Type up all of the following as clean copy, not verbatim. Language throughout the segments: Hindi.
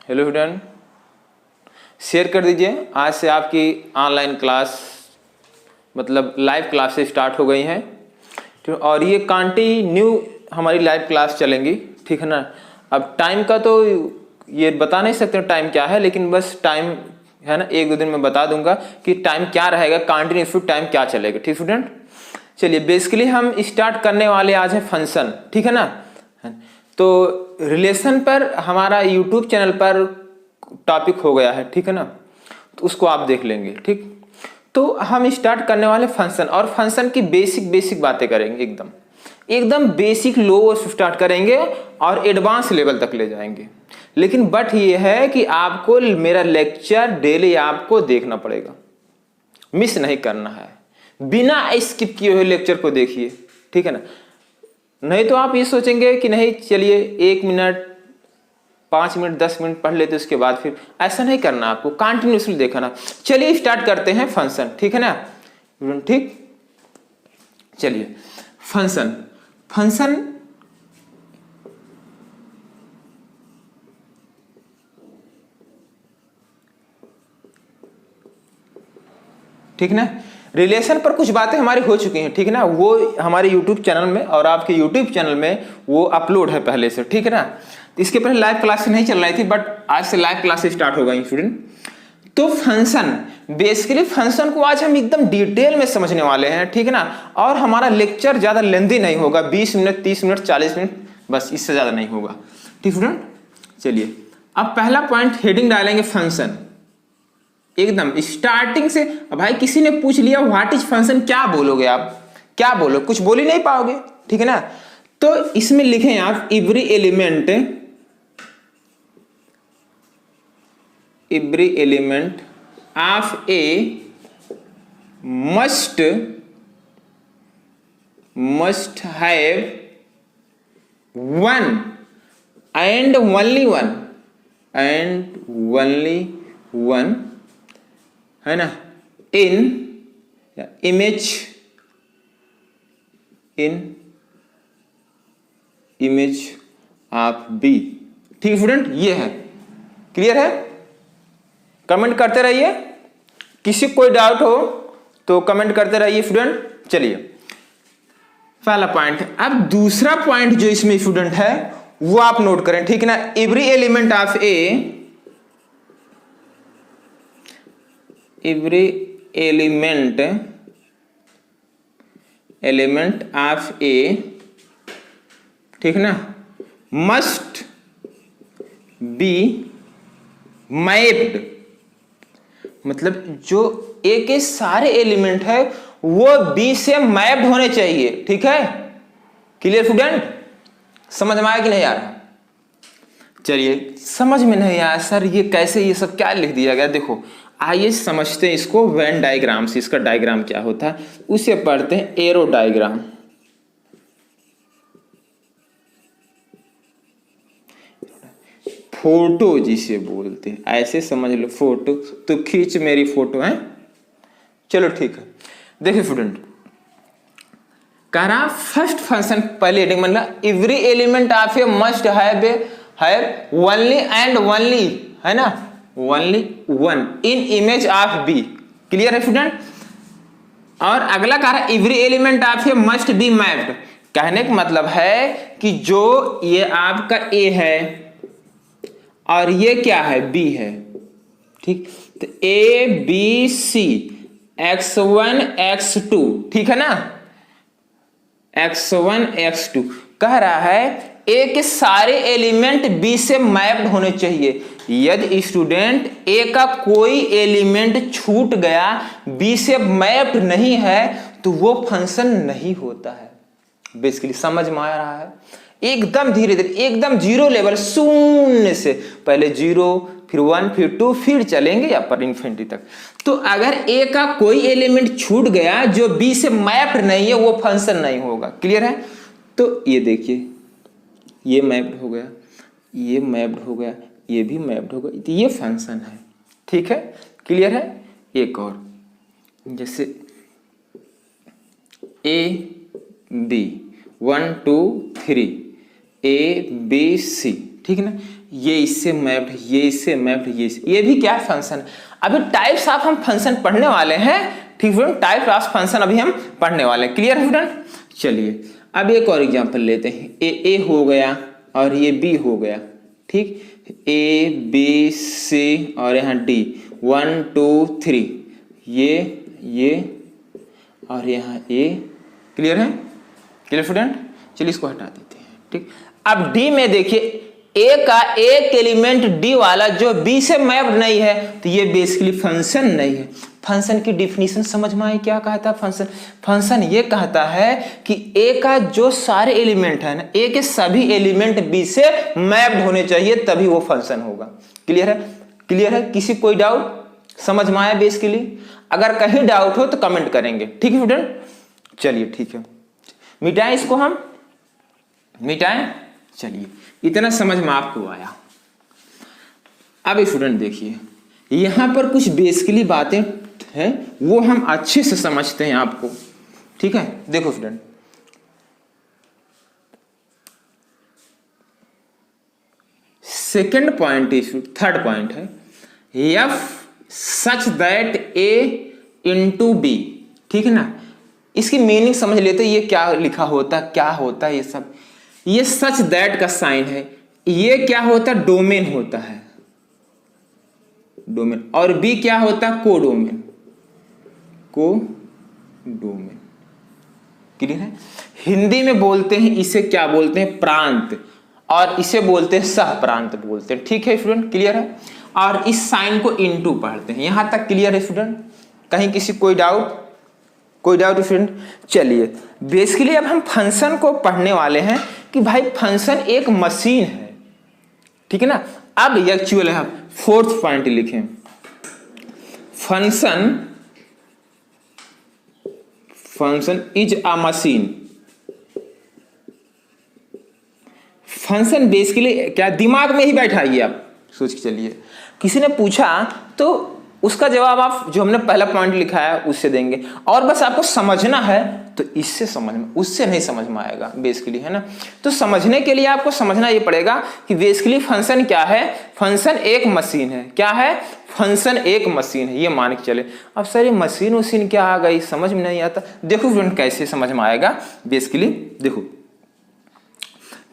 हेलो स्टूडेंट, शेयर कर दीजिए। आज से आपकी ऑनलाइन क्लास मतलब लाइव क्लासेस स्टार्ट हो गई हैं और ये कंटिन्यू हमारी लाइव क्लास चलेंगी, ठीक है ना। अब टाइम का तो ये बता नहीं सकते टाइम क्या है, लेकिन बस टाइम है ना, एक दो दिन में बता दूंगा कि टाइम क्या रहेगा, कंटिन्यू टाइम क्या चलेगा, ठीक स्टूडेंट। चलिए बेसिकली हम स्टार्ट करने वाले आज है फंक्शन, ठीक है ना। तो रिलेशन पर हमारा यूट्यूब चैनल पर टॉपिक हो गया है, ठीक है ना, तो उसको आप देख लेंगे, ठीक। तो हम स्टार्ट करने वाले फंक्शन और फंक्शन की बेसिक बातें करेंगे, एकदम बेसिक लो से स्टार्ट करेंगे और एडवांस लेवल तक ले जाएंगे। लेकिन बट ये है कि आपको मेरा लेक्चर डेली आपको देखना पड़ेगा, मिस नहीं करना है, बिना स्किप किए हुए लेक्चर को देखिए, ठीक है ना। नहीं तो आप ये सोचेंगे कि नहीं चलिए 1 मिनट 5 मिनट 10 मिनट पढ़ लेते उसके बाद फिर, ऐसा नहीं करना, आपको कंटिन्यूसली देखना। चलिए स्टार्ट करते हैं फंक्शन, ठीक है ना, ठीक। चलिए फंक्शन ठीक ना। रिलेशन पर कुछ बातें हमारी हो चुकी हैं, ठीक है ना, वो हमारे YouTube चैनल में और आपके YouTube चैनल में वो अपलोड है पहले से, ठीक है ना। इसके पहले लाइव क्लास नहीं चल रही थी, बट आज से लाइव क्लासेस स्टार्ट हो गई स्टूडेंट। तो फंक्शन, बेसिकली फंक्शन को आज हम एकदम डिटेल में समझने वाले हैं, ठीक है ना। और हमारा लेक्चर ज्यादा लेंथी नहीं होगा, 20 मिनट 30 मिनट 40 मिनट, बस इससे ज्यादा नहीं होगा, ठीक स्टूडेंट। चलिए अब पहला पॉइंट हेडिंग डालेंगे फंक्शन, एकदम स्टार्टिंग से। भाई किसी ने पूछ लिया व्हाट इज फंक्शन, क्या बोलोगे आप, क्या बोलो, कुछ बोल ही नहीं पाओगे, ठीक है ना। तो इसमें लिखें आप every element of A must have one and only one है ना, इन इमेज ऑफ बी, ठीक है स्टूडेंट। ये है, क्लियर है। कमेंट करते रहिए, किसी कोई डाउट हो तो कमेंट करते रहिए स्टूडेंट। चलिए पहला पॉइंट। अब दूसरा पॉइंट जो इसमें स्टूडेंट है वो आप नोट करें, ठीक है ना। Every element of element of a, ठीक ना, मस्ट बी मैप्ड, मतलब जो ए के सारे एलिमेंट है वो बी से मैप्ड होने चाहिए, ठीक है। क्लियर स्टूडेंट, समझ में आया कि नहीं आ रहा। चलिए समझ में नहीं आया सर ये कैसे, ये सब क्या लिख दिया गया, देखो आइए समझते हैं इसको। वेन डायग्राम से, इसका डायग्राम क्या होता है उसे पढ़ते हैं, एरो डायग्राम। फोटो जिसे बोलते हैं, ऐसे समझ लो, फोटो तो खींच मेरी फोटो है। चलो ठीक है, देखिए स्टूडेंट कह रहा फर्स्ट फंक्शन पहले हेडिंग मतलब every element of A must have only and only, है ना, only one in image of B. Clear है स्टूडेंट। और अगला कह रहा है every element of A must be mapped, कहने का मतलब है कि जो ये आपका ए है और ये क्या है बी है, ठीक। तो ए बी सी x1 x2, ठीक है ना, x1 x2 कह रहा है ए के सारे एलिमेंट बी से मैप्ड होने चाहिए। यदि स्टूडेंट ए का कोई एलिमेंट छूट गया, बी से मैप्ड नहीं है, तो वो फंक्शन नहीं होता है। बेसिकली समझ में आ रहा है, एकदम धीरे धीरे, एकदम जीरो लेवल, शून्य से पहले 0 फिर 1 फिर 2 फिर चलेंगे या पर इन्फिनिटी तक। तो अगर ए का कोई एलिमेंट छूट गया जो बी से मैप्ड नहीं है, वो फंक्शन नहीं होगा। क्लियर है। तो ये देखिए ये मैप्ड हो गया, ये मैप्ड हो गया, ये भी मैप्ड हो गया, तो ये फंक्शन है, ठीक है। क्लियर है। एक और जैसे ए बी 1 2 3 ए बी सी, ठीक है ना, ये इससे मैप्ड, ये इससे मैप्ड, ये भी क्या है, फंक्शन। अभी टाइप्स ऑफ हम फंक्शन पढ़ने वाले हैं, ठीक है, टाइप ऑफ फंक्शन अभी हम पढ़ने वाले हैं। क्लियर है स्टूडेंट? चलिए अब एक और एग्जांपल लेते हैं। ए हो गया और ये बी हो गया, ठीक, ए बी सी और यहाँ डी, 1 2 3, ये और यहाँ ए। क्लियर है? Clear student? चलिए इसको हटा देते हैं, ठीक। अब डी में देखिए ए का एक एलिमेंट डी वाला जो बी से मैप नहीं है, तो ये बेसिकली फंक्शन नहीं है। फंक्शन की डिफिनीशन समझ में आई? क्या कहता है फंक्शन? फंक्शन ये कहता है कि ए का जो सारे एलिमेंट है ना, ए के सभी एलिमेंट बी से मैप्ड होने चाहिए, तभी वो फंक्शन होगा। क्लियर है? क्लियर है? किसी कोई डाउट समझ में आया बेसिकली? अगर कहीं डाउट हो तो कमेंट करेंगे, ठीक है स्टूडेंट? चलिए ठीक है, मिटाएं इसको, हम मिटाएं। चलिए इतना समझ में आपको आया। अब स्टूडेंट देखिए, यहां पर कुछ बेसिकली बातें हैं, वो हम अच्छे से समझते हैं आपको, ठीक है? देखो student, second point, third point है F such that A into B, ठीक है ना। इसकी मीनिंग समझ लेते, ये क्या लिखा होता, क्या होता है ये सब। ये सच दैट का साइन है, ये क्या होता है, डोमेन होता है, डोमेन। और बी क्या होता है, कोडोमेन, कोडोमेन। क्लियर है? हिंदी में बोलते हैं इसे, क्या बोलते हैं, प्रांत, और इसे बोलते हैं सह प्रांत बोलते हैं, ठीक है स्टूडेंट? क्लियर है? और इस साइन को इनटू पढ़ते हैं। यहां तक क्लियर है स्टूडेंट? कहीं किसी कोई डाउट? कोई डाउट स्टूडेंट? चलिए बेसिकली अब हम फंक्शन को पढ़ने वाले हैं कि भाई फंक्शन एक मशीन है, ठीक है ना। अब एक्चुअल है, फोर्थ पॉइंट लिखें, function is a machine. Function basically क्या, दिमाग में ही बैठाइए आप, सोच के चलिए। किसी ने पूछा तो उसका जवाब आप जो हमने पहला पॉइंट लिखा है उससे देंगे, और बस आपको समझना है तो इससे समझ में, उससे नहीं समझ में आएगा बेसिकली, है ना। तो समझने के लिए आपको समझना ये पड़ेगा कि बेसिकली फंक्शन क्या है। फंक्शन एक मशीन है। क्या है? फंक्शन एक मशीन है, ये मान के चले। अब सर ये मशीन उसीन क्या आ गई, समझ में नहीं आता। देखो फ्रेंड कैसे समझ में आएगा बेसिकली, देखो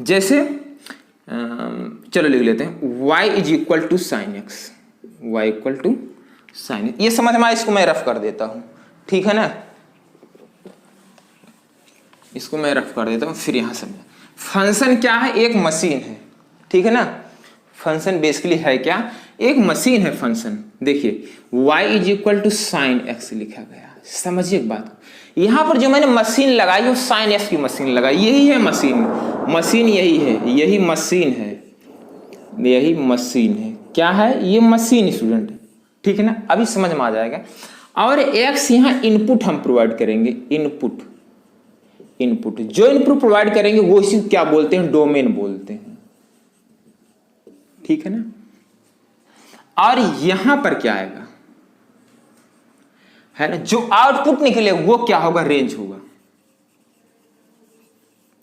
जैसे चलो लिख लेते हैं, y is equal to sine x, y equal to sine, ये समझ में आया। इसको मैं रफ कर देता हूं, ठीक है ना, इसको मैं रफ कर देता हूं, फिर यहां समझ। फंक्शन क्या है, एक मशीन है, ठीक है ना। फंक्शन बेसिकली है क्या, एक मशीन है फंक्शन। देखिए y is equal to sine x लिखा गया, समझिए एक बात, यहां पर जो मैंने मशीन लगाई वो साइन एक्स की मशीन लगाई, यही है मशीन, मशीन यही है, यही मशीन है, यही मशीन है। क्या है ये मशीन स्टूडेंट, ठीक है ना। अभी समझ में आ जाएगा। और एक्स यहाँ इनपुट हम प्रोवाइड करेंगे, इनपुट, इनपुट जो इनपुट प्रोवाइड करेंगे वो इसी क्या बोलते हैं, डोमेन बोलते हैं, ठीक है ना। और यहां पर क्या आएगा, है ना, जो आउटपुट निकले वो क्या होगा, रेंज होगा।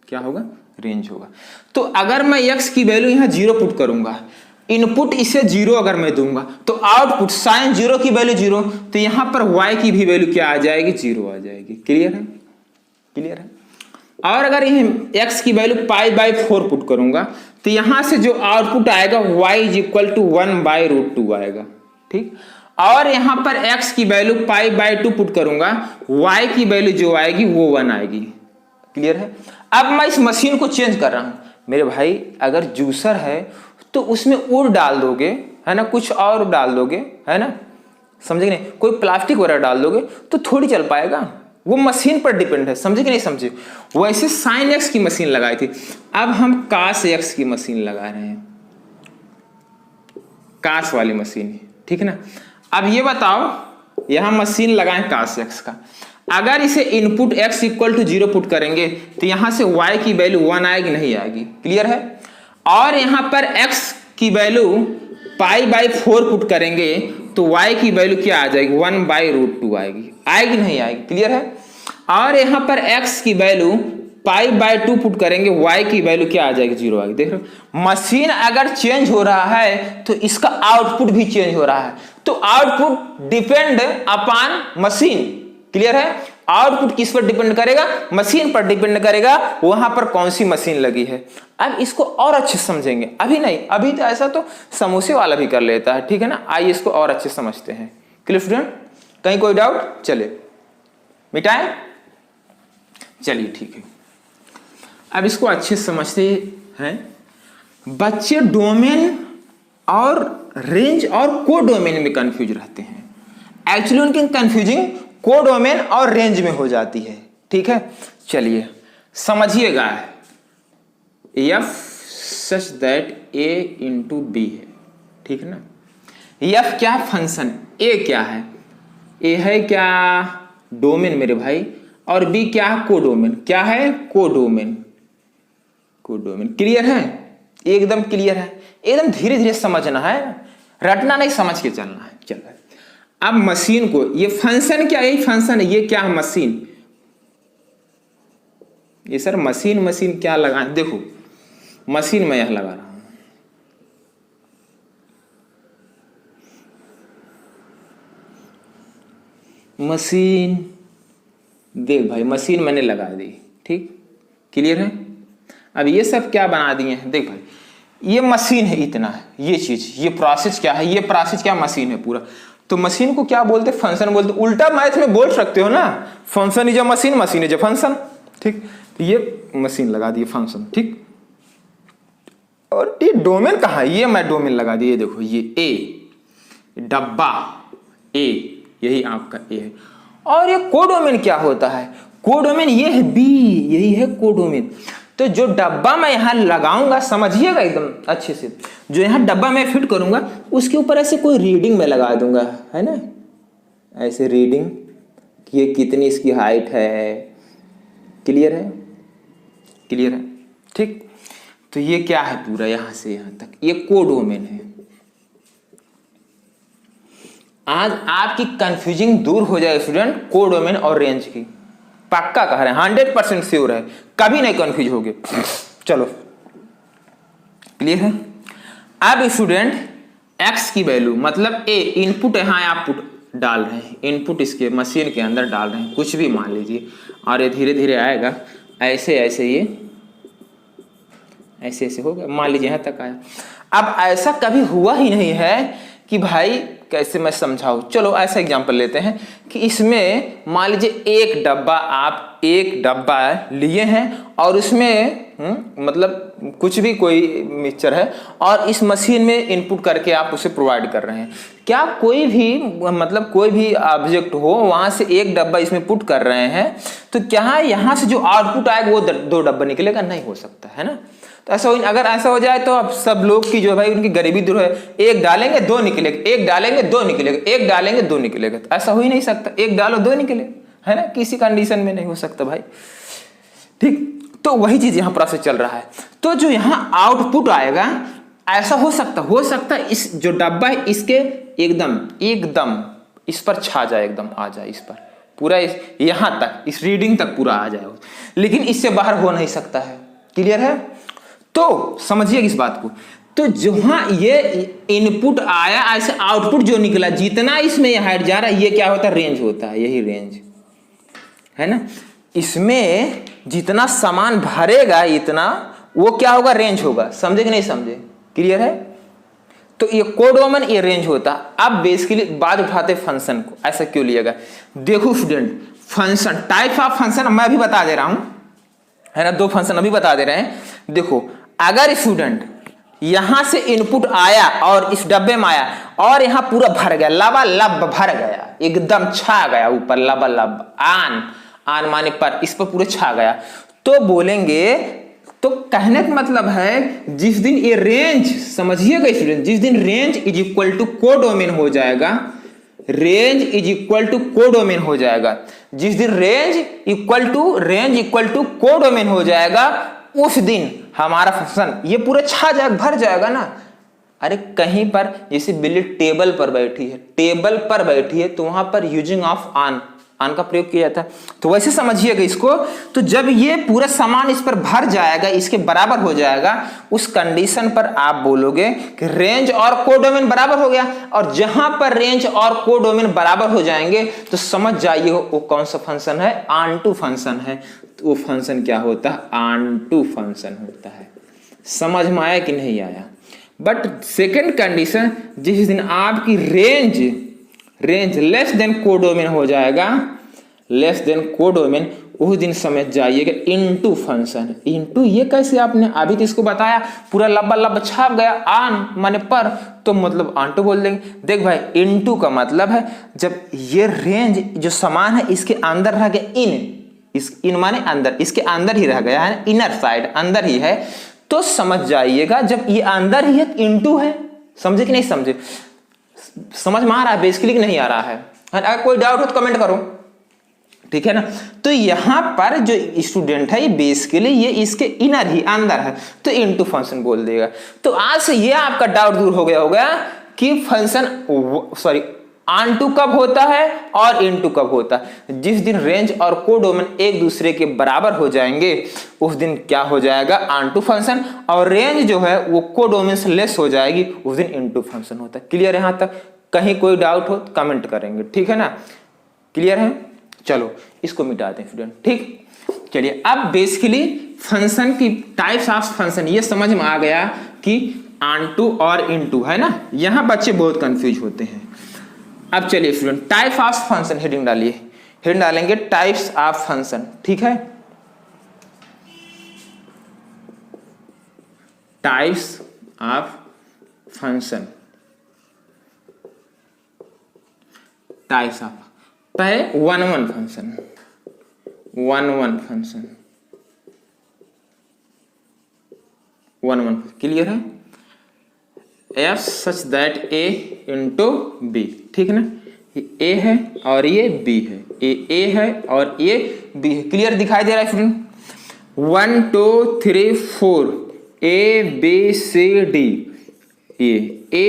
क्या होगा, रेंज होगा। तो अगर मैं x की वैल्यू यहां 0 पुट करूंगा, इनपुट इसे 0 अगर मैं दूंगा, तो आउटपुट साइन 0 की वैल्यू 0, तो यहां पर y की भी वैल्यू क्या आ जाएगी, 0 आ जाएगी। क्लियर है? क्लियर है? और अगर यह x की वैल्यू π/4 पुट करूंगा, तो यहां से जो आउटपुट आएगा y इज इक्वल टू 1/√2 आएगा, ठीक। और यहां पर x की वैल्यू π/2 पुट करूंगा, y की वैल्यू जो आएगी वो 1 आएगी। क्लियर है? अब मैं इस मशीन को चेंज कर रहा हूं। मेरे भाई अगर जूसर है तो उसमें और डाल दोगे, है ना, कुछ और डाल दोगे, है ना, समझे कि नहीं, कोई प्लास्टिक वगैरह डाल दोगे तो थोड़ी चल पाएगा, वो मशीन पर डिपेंड है, समझे कि नहीं समझे। वैसे साइन एक्स की मशीन लगाई थी, अब हम कास एक्स की मशीन लगा रहे हैं, कास वाली मशीन, ठीक है ना। अब ये बताओ, यहां मशीन लगाएं कास एक्स का, अगर इसे input x equal to 0 put करेंगे तो यहां से y की वैल्यू 1 आएगी, नहीं आएगी। क्लियर है? और यहां पर x की वैल्यू π/4 पुट करेंगे तो y की वैल्यू क्या आ जाएगी, 1/√2 आएगी, आएगी नहीं आएगी। क्लियर है? और यहां पर x की वैल्यू π/2 पुट करेंगे, y की वैल्यू क्या आ जाएगी, 0 आएगी। देख रहे हो, मशीन अगर चेंज हो रहा है तो इसका आउटपुट भी चेंज हो रहा है, तो output depend upon machine. Clear है? आउटपुट किस पर डिपेंड करेगा, मशीन पर डिपेंड करेगा, वहां पर कौन सी मशीन लगी है। अब इसको और अच्छे से समझेंगे, अभी नहीं, अभी तो ऐसा तो समोसे वाला भी कर लेता है, ठीक है ना। आइए इसको और अच्छे समझते हैं। क्लियर स्टूडेंट, कहीं कोई डाउट? चले मिटाएं, चलिए ठीक है। अब इसको अच्छे से समझते हैं। बच्चे डोमेन और रेंज और को डोमेन में कंफ्यूज रहते हैं। एक्चुअली उनकी कंफ्यूजिंग को डोमेन और रेंज में हो जाती है, ठीक है। चलिए समझिएगा, f such that A into B है, ठीक है ना। एफ क्या फंक्शन, ए क्या है, ए है क्या डोमेन मेरे भाई, और बी क्या है कोडोमेन। क्या है कोडोमेन, कोडोमेन। क्लियर है? एकदम क्लियर है, एकदम धीरे धीरे समझना है, रटना नहीं, समझ के चलना है। चल अब मशीन को, ये फंक्शन क्या, यही फंक्शन है, ये क्या है मशीन। ये सर मशीन, मशीन क्या लगा, देखो मशीन मैं यहां लगा रहा हूं, मशीन, देख भाई मशीन मैंने लगा दी, ठीक। क्लियर है? अब ये सब क्या बना दिए हैं, देख भाई ये मशीन है, इतना है ये चीज, ये प्रोसेस क्या है, ये प्रोसेस क्या मशीन है पूरा। तो मशीन को क्या बोलते, फंक्शन बोलते। उल्टा मैथ में बोल सकते हो ना, function is a machine, machine is a function, ठीक। तो ये मशीन लगा दिए फंक्शन, ठीक। और ये डोमेन कहाँ है, ये मैं डोमेन लगा दिए, देखो ये ए डब्बा, ए यही आपका ए है। और ये कोडोमेन क्या होता है, कोडोमेन ये है बी, यही है कोडोमेन। तो जो डब्बा मैं यहां लगाऊंगा, समझिएगा एकदम अच्छे से, जो यहां डब्बा मैं फिट करूंगा उसके ऊपर ऐसे कोई रीडिंग में लगा दूंगा, है ना, ऐसे रीडिंग कि ये कितनी इसकी हाइट है। क्लियर है? क्लियर है, ठीक। तो ये क्या है पूरा यहां से यहां तक, ये कोडोमेन है। आज आपकी कंफ्यूजिंग दूर हो जाए स्टूडेंट, कोडोमेन और रेंज की, पक्का कह रहे हैं, 100% श्योर है, कभी नहीं कंफ्यूज होगे। चलो क्लियर है? अब स्टूडेंट x की वैल्यू, मतलब a इनपुट यहां आप पुट डाल रहे हैं, इनपुट इसके मशीन के अंदर डाल रहे हैं, कुछ भी मान लीजिए, और ये धीरे धीरे आएगा, ऐसे ऐसे ये ऐसे ऐसे होगा, मान लीजिए यहां तक आया। अब ऐसा कभी हुआ ही नहीं है कि भाई कैसे मैं समझाऊं, चलो ऐसा एग्जांपल लेते हैं कि इसमें मान लीजिए एक डब्बा, आप एक डब्बा लिए हैं और उसमें मतलब कुछ भी कोई मिक्सचर है और इस मशीन में इनपुट करके आप उसे प्रोवाइड कर रहे हैं। क्या कोई भी मतलब कोई भी ऑब्जेक्ट हो, वहां से एक डब्बा इसमें पुट कर रहे हैं, तो क्या यहाँ से जो आउटपुट आएगा वो 2 डब्बा निकलेगा? नहीं हो सकता, है ना। तो ऐसा अगर ऐसा हो जाए तो अब सब लोग की जो भाई उनकी गरीबी दूर है, एक डालेंगे 2 निकलेगा, एक डालेंगे 2 निकलेगा, एक डालेंगे 2 निकलेगा, तो ऐसा हो ही नहीं सकता, एक डालो 2 निकले, है ना, किसी कंडीशन में नहीं हो सकता भाई, ठीक। तो वही चीज यहाँ प्रोसेस चल रहा है। तो जो यहाँ आउटपुट आएगा, ऐसा हो सकता इस जो डब्बा है इसके एकदम इस पर छा जाए, एकदम आ जाए इस पर पूरा, यहाँ तक इस रीडिंग तक पूरा आ जाए, लेकिन इससे बाहर हो नहीं सकता है। क्लियर है? तो समझिए इस बात को। तो जहां ये इनपुट आया, ऐसे आउटपुट जो निकला, जितना इसमें हाइट जा रहा है, ये क्या होता है, रेंज होता है, यही रेंज है ना। इसमें जितना सामान भरेगा इतना, वो क्या होगा, रेंज होगा। समझे कि नहीं समझे? क्लियर है? तो ये कोडोमेन, ये रेंज होता। अब बेसिकली बात उठाते फंक्शन को, ऐसा क्यों लिएगा। देखो student, function, type of function मैं अभी बता दे रहा हूं, है ना, 2 फंक्शन अभी बता दे रहे हैं। देखो अगर स्टूडेंट यहां से इनपुट आया और इस डब्बे में आया और यहां पूरा भर गया, लबालब भर गया, एकदम छा गया ऊपर, लबालब आन माने पर, इस पर पूरा छा गया, तो बोलेंगे, तो कहने का मतलब है जिस दिन ये रेंज, समझिएगा स्टूडेंट, जिस दिन range is equal to codomain हो जाएगा, range is equal to codomain हो जाएगा, जिस दिन रेंज इक्वल टू कोडोमेन हो जाएगा, उस दिन हमारा फंक्शन ये पूरा छा जाएगा, भर जाएगा ना। अरे कहीं पर जैसे बिल्ली टेबल पर बैठी है, तो वहां पर यूजिंग ऑफ ऑन का प्रयोग किया जाता है। तो वैसे समझिएगा इसको, तो जब ये पूरा सामान इस पर भर जाएगा, इसके बराबर हो जाएगा, उस कंडीशन पर आप बोलोगे कि रेंज और कोडोमेन बराबर हो गया। और जहां पर रेंज और कोडोमेन बराबर हो जाएंगे तो समझ जाइए वो कौन सा फंक्शन है, ऑनटू फंक्शन है। तो वो फंक्शन क्या होता है, ऑनटू फंक्शन होता है। समझ में आया कि नहीं आया? बट सेकेंड कंडीशन, जिस दिन आपकी रेंज लेस देन कोडोमेन हो जाएगा, लेस देन कोडोमेन, उस दिन समझ जाइएगा इनटू फंक्शन। इनटू ये कैसे, आपने अभी तो इसको बताया, पूरा लंबा लंबा छाप गया, आन माने पर, तो मतलब ऑनटू बोल देंगे। देख भाई, इनटू का मतलब है जब ये रेंज जो समान है इसके अंदर रह गया इन माने अंदर, इसके अंदर ही रह गया है, इनर साइड अंदर ही है, तो समझ जाइएगा जब ये अंदर ही है इनटू है। समझे कि नहीं समझे? समझ में आ रहा है बेसिकली कि नहीं आ रहा है? अगर कोई डाउट हो तो कमेंट करो, ठीक है ना। तो यहां पर जो स्टूडेंट है ये बेसिकली ये इसके इनर ही अंदर है, तो इनटू फंक्शन बोल देगा। तो आज से ये आपका डाउट दूर हो गया होगा कि फंक्शन ऑनटू कब होता है और इनटू कब होता है। जिस दिन रेंज और कोडोमेन एक दूसरे के बराबर हो जाएंगे उस दिन क्या हो जाएगा, ऑनटू फंक्शन, और रेंज जो है वो कोडोमेन से लेस हो जाएगी, उस दिन इनटू फंक्शन होता है। क्लियर है? यहां तक कहीं कोई डाउट हो तो कमेंट करेंगे, ठीक है ना? क्लियर है? चलो इसको मिटाते हैं स्टूडेंट, ठीक। चलिए अब बेसिकली फंक्शन की टाइप्स ऑफ फंक्शन ये समझ में आ गया कि ऑनटू और इनटू है ना। यहां बच्चे बहुत कंफ्यूज होते हैं। अब चलिए student type of function heading डालिए, हेडिंग डालेंगे टाइप्स ऑफ फंक्शन, ठीक है। Types of function, types of, पहले वन फंक्शन, वन क्लियर है। F such that A into B, ठीक है ना। ए है और ये बी है, ए है और ये बी है। क्लियर दिखाई दे रहा है student? 1 2 3 4 A B C D, A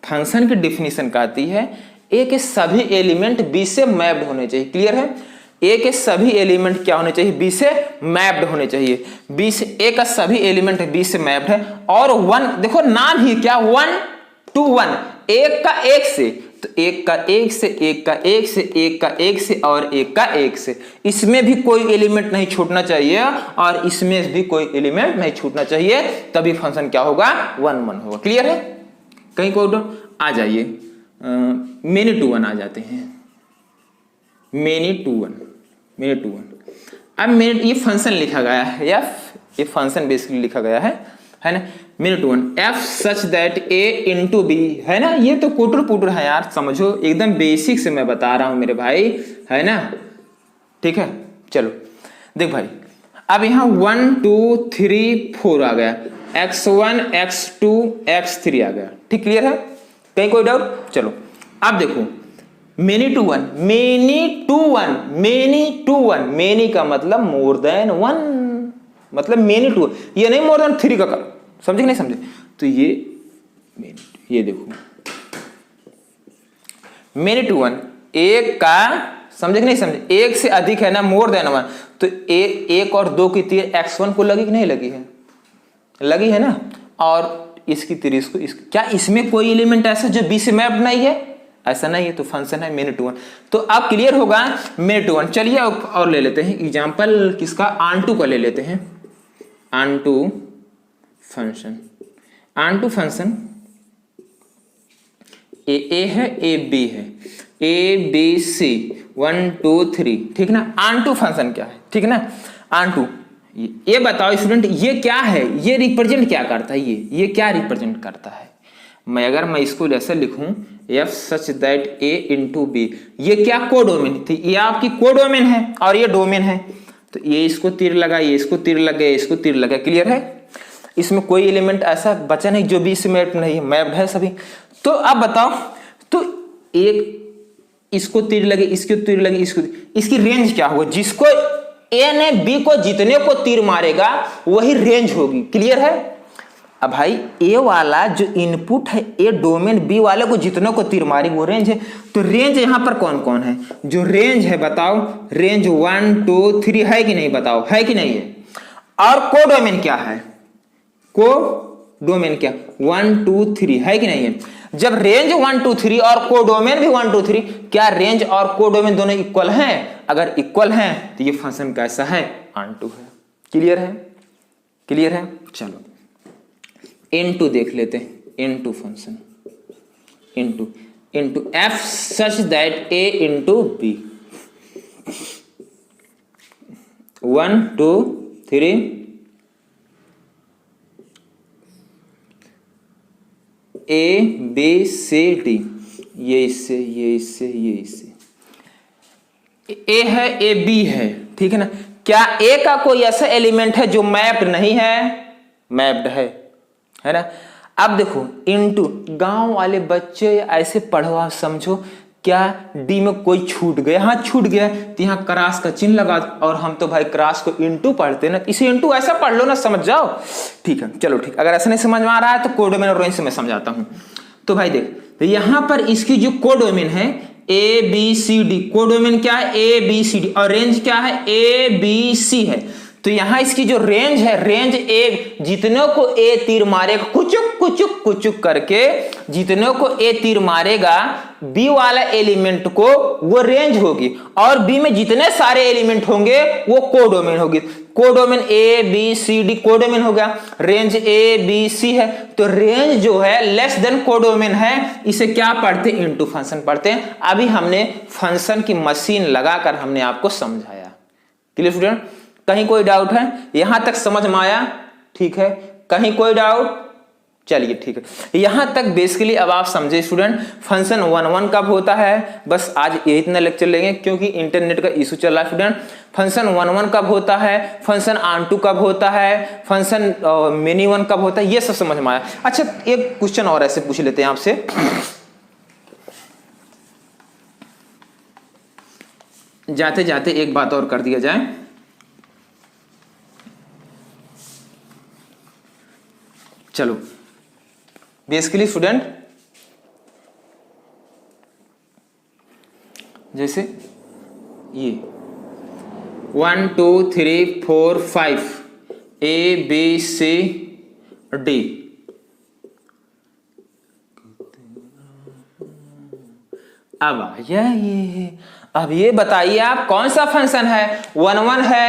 function की डिफिनीशन कहती है ए के सभी एलिमेंट बी से मैप्ड होने चाहिए। क्लियर है? ए के सभी एलिमेंट क्या होने चाहिए, बी से मैप्ड होने चाहिए। बी से ए का सभी एलिमेंट बी से मैप्ड है। और वन, देखो नाम ही क्या, 1 to 1, एक का एक से, तो एक का एक से, एक का एक से, एक का एक से और एक का एक से, इसमें भी कोई एलिमेंट नहीं छूटना चाहिए और इसमें भी कोई एलिमेंट नहीं छूटना चाहिए, तभी फंक्शन क्या होगा, 1 1 होगा। क्लियर है? कहीं कोई आ जाइए, मेनी टू वन आ जाते हैं, मेनी टू वन। अब मेनी, ये फंक्शन लिखा गया है, ये फंक्शन बेसिकली लिखा गया है ना। Many to one f such that A into B, है ना। ये तो कुटर पुटर है यार, समझो एकदम बेसिक से मैं बता रहा हूं मेरे भाई, है ना। ठीक है, चलो देख भाई, अब यहाँ 1 2 3 4 आ गया, x1 x2 x3 आ गया। ठीक, क्लियर है? कहीं कोई डाउट? चलो अब देखो, मेनी टू वन, मेनी का मतलब मोर देन वन, मतलब मेनी टू, ये नहीं मोर देन 3 का कर, समझे कि नहीं समझे? तो ये देखो मेनी टू वन, एक का, समझे कि नहीं समझे? एक से अधिक है ना, मोर देन वन, तो एक और 2 की तीर x1 को लगी कि नहीं लगी है? लगी है ना। और इसकी तीर इसको, क्या इसमें कोई एलिमेंट ऐसा जो बी से मैप्ड नहीं है? ऐसा नहीं है, तो फंक्शन है मेनी टू वन। तो अब क्लियर होगा मेनी टू वन। चलिए और ले लेते हैं एग्जांपल किसका, ऑनटू का ले लेते हैं। ऑनटू फंक्शन, ए है, ए बी है, ए बी सी 1 2 3, ठीक ना। ऑनटू फंक्शन क्या है? ठीक ना, ऑनटू, ये बताओ स्टूडेंट, ये क्या है? ये रिप्रेजेंट क्या करता है? ये क्या रिप्रेजेंट करता है? अगर मैं इसको ऐसे लिखूं, f such that A into B, ये क्या कोडोमेन थी? ये आपकी कोडोमेन है और ये डोमेन है, तो ये इसको तीर लगा, ये इसको तीर लगे, इसको तीर लगा। क्लियर है? इसमें कोई एलिमेंट ऐसा बचा नहीं जो बी से मैप्ड नहीं है, मैप्ड है सभी। तो अब बताओ, तो एक इसको तीर लगे, इसको तीर लगे, इसकी रेंज क्या होगा? जिसको ए ने बी को जितने को तीर मारेगा वही रेंज होगी। क्लियर है? अब भाई ए वाला जो इनपुट है, ए डोमेन बी वाले को जितनों को तीर मारी वो रेंज है। तो रेंज यहां पर कौन कौन है? जो रेंज है बताओ, रेंज 1 2 3 है कि नहीं? बताओ है कि नहीं है? और को डोमेन क्या है? को डोमेन क्या 1 2 3 है कि नहीं है? जब रेंज 1 2 3 और को डोमेन भी 1 2 3, क्या रेंज और को डोमेन दोनों इक्वल हैं? अगर इक्वल हैं तो ये फंक्शन कैसा है? ऑन टू है। क्लियर है? क्लियर है? चलो इनटू देख लेते हैं। Into function into f such that A into B 1 2 3 A B C D, ये इससे ये इससे ये इससे, ए है ए बी है, ठीक है ना? क्या ए का कोई ऐसा एलिमेंट है जो मैप्ड नहीं है? मैप्ड है ना? अब देखो इनटू, गांव वाले बच्चे ऐसे पढ़ो, आप समझो, क्या डी में कोई छूट गया? हाँ छूट गया, तो यहाँ क्रॉस का चिन्ह लगा, और हम तो भाई क्रॉस को इनटू पढ़ते ना, इसे इनटू ऐसा पढ़ लो ना, समझ जाओ। ठीक है चलो ठीक, अगर ऐसा नहीं समझ में आ रहा है तो कोडोमेन और रेंज से मैं समझाता हूं। तो भाई देख, तो यहां पर इसकी जो कोडोमेन है A B C D, codomain क्या है? ए बी सी डी, और रेंज क्या है? ए बी सी है। तो यहां इसकी जो रेंज है, रेंज ए, जितनों को ए तीर मारेगा कुचुक कुचुक कुचुक करके, जितनों को ए तीर मारेगा बी वाला एलिमेंट को, वो रेंज होगी, और बी में जितने सारे एलिमेंट होंगे वो कोडोमेन होगी। Codomain A B C D codomain हो गया, रेंज ए बी सी है, तो रेंज जो है लेस देन कोडोमेन है, इसे क्या पढ़ते हैं? इनटू फंक्शन पढ़ते हैं। अभी हमने फंक्शन की मशीन लगाकर हमने आपको समझाया। Clear student? कहीं कोई डाउट है? यहां तक समझ में आया? ठीक है, कहीं कोई डाउट? चलिए ठीक है, यहां तक बेसिकली अब आप समझे स्टूडेंट फंक्शन 1 1 कब होता है। बस आज यही इतना लेक्चर लेंगे क्योंकि इंटरनेट का इशू चल रहा है स्टूडेंट। फंक्शन 1 1 कब होता है, फंक्शन ऑन टू कब होता है, फंक्शन मेनी वन कब होता है, ये सब समझ में आया। अच्छा एक क्वेश्चन और ऐसे पूछ लेते हैं आपसे, जाते जाते एक बात और कर दिया जाए। चलो बेसिकली स्टूडेंट, जैसे ये 1 2 3 4 5 ए बी सी डी, अब अब ये बताइए आप कौन सा फंक्शन है? 1 1 है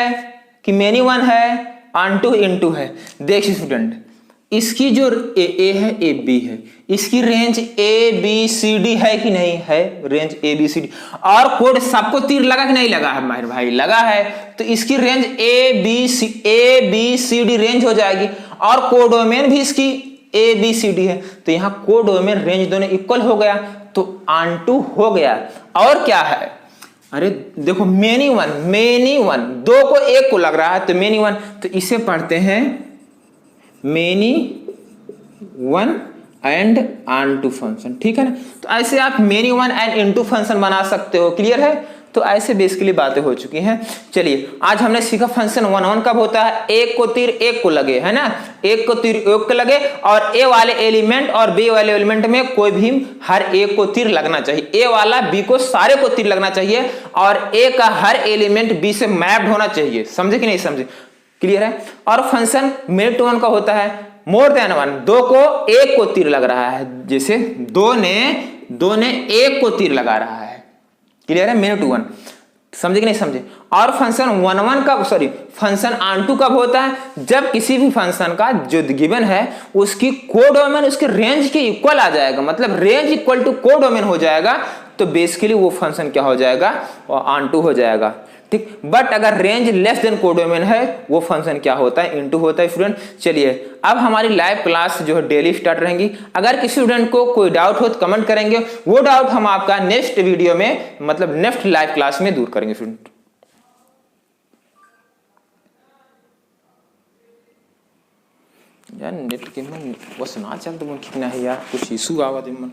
कि मेनी वन है, ऑन टू इनटू है? देखिए स्टूडेंट, इसकी जो ए है ए बी है, इसकी range A B C D है कि नहीं है? Range A B C D, और कोड सबको तीर लगा कि नहीं लगा है? माहिर भाई लगा है, तो इसकी range A B C D range हो जाएगी, और कोडोमेन भी इसकी ए बी सी डी है, तो यहाँ कोडोमेन रेंज दोनों इक्वल हो गया, तो ऑन टू हो गया। और क्या है? अरे देखो मेनी वन, दो को एक को लग रहा है तो मेनी वन, तो इसे पढ़ते हैं many one and onto function, ठीक है ना? तो ऐसे आप many one and into function बना सकते हो। क्लियर है? तो ऐसे बेसिकली बातें हो चुकी हैं। चलिए आज हमने सीखा फंक्शन 1 1 कब होता है? एक को तीर एक को लगे, है ना? एक को तीर एक को लगे, और ए वाले एलिमेंट और बी वाले एलिमेंट में कोई भी हर एक को तीर लगना चाहिए। ए वाला बी को सारे को तीर लगना चाहिए, और ए का हर एलिमेंट बी से मैप्ड होना चाहिए। समझे कि नहीं समझे? क्लियर है? और फंक्शन मेनी टू वन का होता है मोर देन वन, दो को एक को तीर लग रहा है, जैसे दो ने एक को तीर लगा रहा है। क्लियर है? मेनी टू वन, समझे कि नहीं समझे? और फंक्शन 1 1 कब, सॉरी फंक्शन ऑन टू कब होता है? जब किसी भी फंक्शन का जो गिवन है उसकी कोडोमेन उसके रेंज के इक्वल आ जाएगा, मतलब रेंज इक्वल टू कोडोमेन हो जाएगा, तो बेसिकली वो फंक्शन क्या हो जाएगा? ऑन टू हो जाएगा। ठीक, बट अगर रेंज लेस देन कोडोमेन है वो फंक्शन क्या होता है? इनटू होता है स्टूडेंट। चलिए अब हमारी लाइव क्लास जो है डेली स्टार्ट रहेंगी। अगर किसी स्टूडेंट को कोई डाउट हो तो कमेंट करेंगे, वो डाउट हम आपका नेक्स्ट वीडियो में, मतलब नेक्स्ट लाइव क्लास में दूर करेंगे स्टूडेंट। यार नेट के मन वसना चल तो कितना है यार, कुछ इशू आवा दे मन।